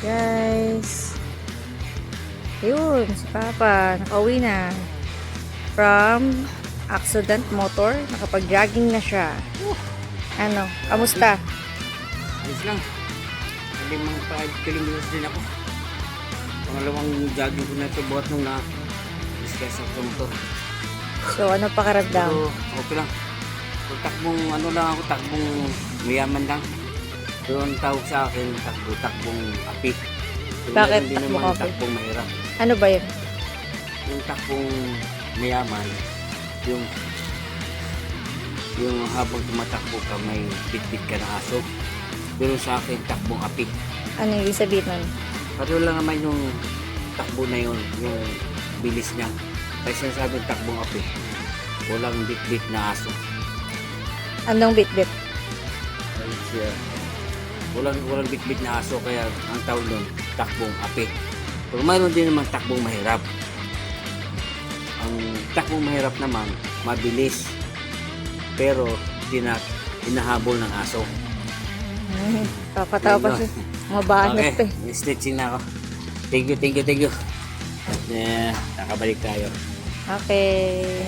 Guys. Yun, si Papa. Nakauwi na. From accident motor. Nakapag-jogging na siya. Ano? Kamusta? Ayos lang. Hindi mga 5 kilometers din ako. Pangalawang jogging ko na ito buhat nung na-discuss sa motor. So, ano pakaramdam? Pero okay lang. So, takbong ano lang ako, takbong mayaman lang. Pero ang tawag sa akin, takbong api. So, Bakit hindi takbong naman api? takbong mahirap. Ano ba yun? Yung takbong mayaman, yung habang tumatakbo ka may bit-bit ka na aso. Pero sa akin, takbong api. Ano yung sabihin nun? Pero lang naman yung takbo na yun, yung bilis niya. Kaya sinasabing takbong api, walang bit-bit na aso. Anong bit-bit? Kaya siya, walang bit-bit na aso, kaya ang tawag doon, takbong api. Pero mayroon din naman takbong mahirap. Ang takbong mahirap naman, mabilis. Pero hinahabol ng aso. Papatawa pa siya. Mabanat Okay, pa eh. stretching na ako. Thank you. Nakabalik tayo. Okay.